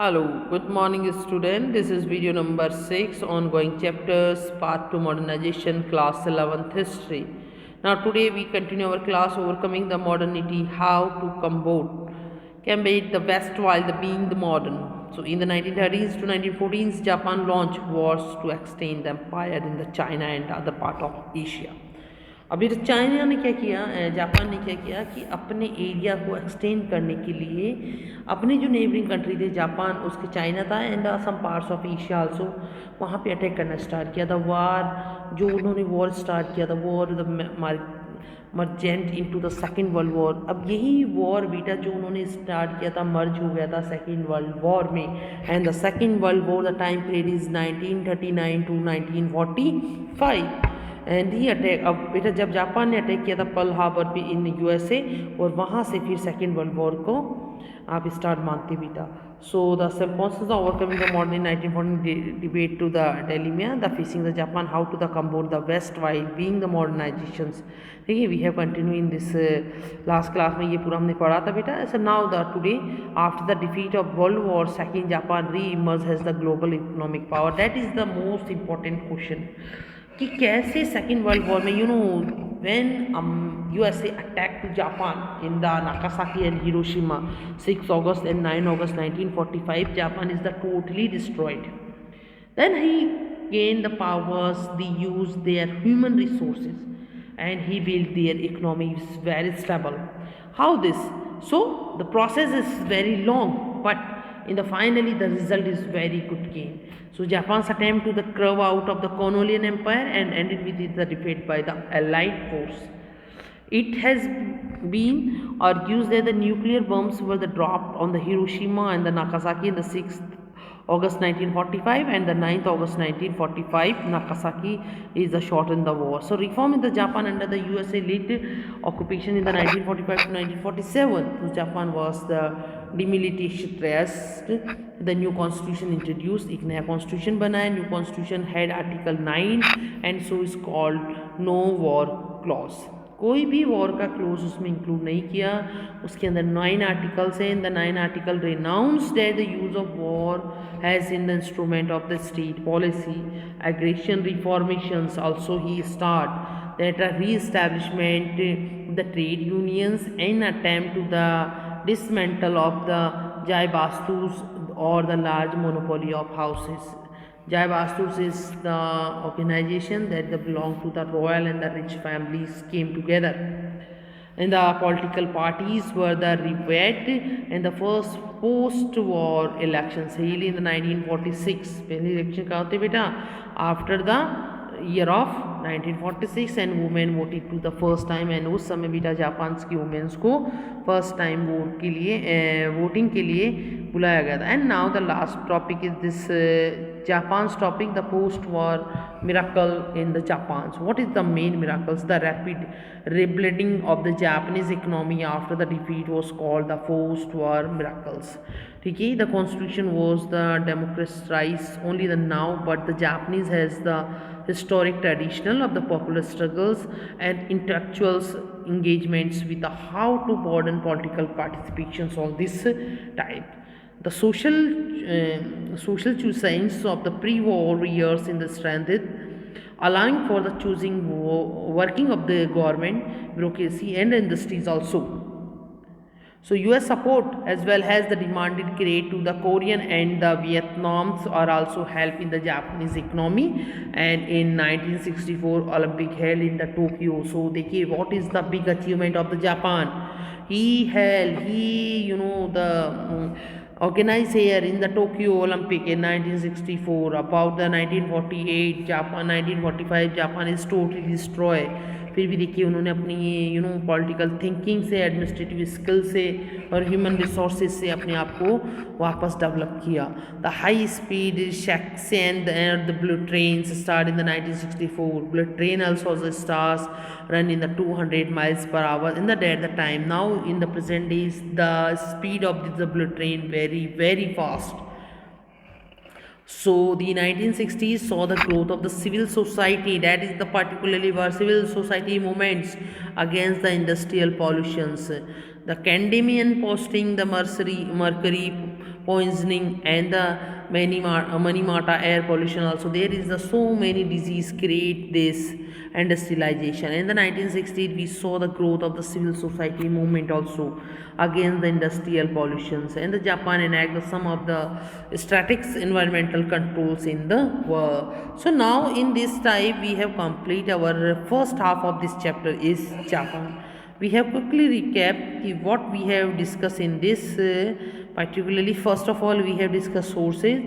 Hello, good morning student. This is video number 6 ongoing chapters part 2 modernization class 11th history. Now today we continue our class overcoming the modernity, how to combat the west while being the modern. So in the 1930s to 1914s Japan launched wars to extend the empire in the China and other part of Asia. अभी तो China ने क्या किया, Japan ने क्या किया कि अपने एरिया को एक्सटेंड करने के लिए अपने जो नेबरिंग कंट्री थे जापान, उसके चाइना था and some parts of Asia also, वहाँ पे अटैक करना स्टार्ट किया था। वार जो उन्होंने वॉर स्टार्ट किया था, war the merged into the second world war. अब यही वॉर बेटा जो उन्होंने स्टार्ट किया था मर्ज हो गया था सेकेंड वर्ल्ड वॉर में। And the second world war the time period is 1939 to 1945 and he attack. अब बेटा जब जापान ने अटैक किया था पर्ल हार्बर पे इन यूएसए, और वहाँ से फिर सेकेंड वर्ल्ड वॉर को आप स्टार्ट मानते बेटा। So the circumstances of overcoming the modern in 1914 debate to the Delhi में the facing the Japan how to the combat the west while being the modernisations. ठीक है, we have continue in this last class में ये पूरा हमने पढ़ा था बेटा। So now the today after the defeat of world war second Japan re emerge has the global economic power. That is the most important question कि कैसे second world war में when USA attack to Japan in the Nagasaki and Hiroshima 6 August and 9 August 1945, Japan is the totally destroyed. Then he gained the powers, they used their human resources and he built their economy is very stable. How this? So the process is very long, but in the finally the result is very good gain. So Japan's attempt to the curve out of the colonial empire and ended with the defeat by the allied force. It has been argued that the nuclear bombs were dropped on the Hiroshima and the Nagasaki in the 6th August 1945 and the 9th August 1945 Nagasaki is the shortened the war. So reform in the Japan under the USA led occupation in the 1945 to 1947. So Japan was the demilitarized, the new constitution introduced, एक नया constitution बनाया, new constitution had article 9 and so is called no war clause. कोई भी war का close उसमें include नहीं किया। उसके अंदर 9 आर्टिकल्स हैं। The 9 article renounced that the use of war has in the instrument of the state policy aggression reformations also he start that are re-establishment the trade unions in attempt to the dismantle of the Jaibastus or the large monopoly of houses. Jaibastus is the organization that belong to the royal and the rich families came together. And the political parties were the revived and the first post-war elections held in the 1946. पहली election कहाँ होते बेटा? After the year of 1946 and women voted to the first time and उस समय बेटा Japan की women's को first time vote के लिए वोटिंग के लिए बुलाया गया था। And now the last topic is this Japan's topic, the post-war miracle in the Japan. So what is the main miracles? The rapid rebuilding of the Japanese economy after the defeat was called the post-war miracles. Okay, the constitution was the democratized only the now, but the Japanese has the historic traditional of the popular struggles and intellectuals engagements with the how to modern political participations of this type. The social science of the pre-war years in the strengthened, allowing for the choosing working of the government, bureaucracy and industries also. So US support as well as the demanded create to the Korean and the Vietnams are also help in the Japanese economy. And in 1964 Olympic held in the Tokyo. So देखिए what is the big achievement of the Japan? He organized here in the Tokyo Olympic in 1964. About the 1948 Japan, 1945 Japan is totally destroyed. फिर भी देखिए उन्होंने अपनी political thinking से, administrative skill से और human resources से अपने आप को वापस डेवलप किया। The high speed section the bullet train start in the 1964. Bullet train also starts run in the 200 miles per hour in the at the time. Now in the present days the speed of the bullet train very fast. So the 1960s saw the growth of the civil society, that is the particularly were civil society movements against the industrial pollutions. The Candemian posting the mercury poisoning, and the Manimata air pollution also. There is the so many disease create this industrialization. In the 1960s, we saw the growth of the civil society movement also against the industrial pollutions, and the Japan enacted some of the static environmental controls in the world. So now in this type we have complete our first half of this chapter is Japan. We have quickly recap what we have discussed in this particularly. First of all, we have discussed sources.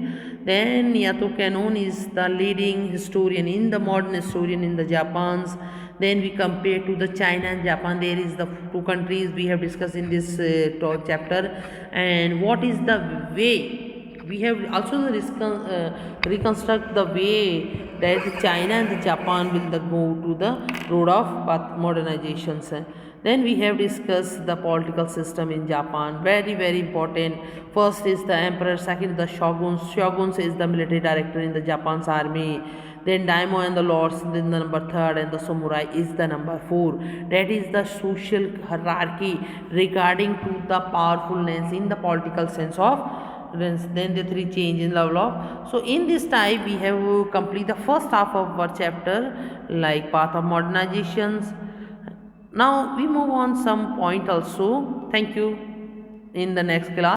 Then Yato Kanon is the leading historian in the modern historian in the Japans. Then we compare to the China and Japan. There is the two countries we have discussed in this chapter, and what is the way we have also reconstruct the way that China and the Japan will go to the road of modernizations. Then we have discussed the political system in Japan, very important. First is the emperor, second is the shoguns. Shoguns is the military director in the Japan's army. Then daimyo and the lords, then the number third, and the samurai is the number four. That is the social hierarchy regarding to the powerfulness in the political sense of. Then the three change in level of. So in this type we have complete the first half of our chapter, like path of modernizations. Now we move on some point also. Thank you. In the next class.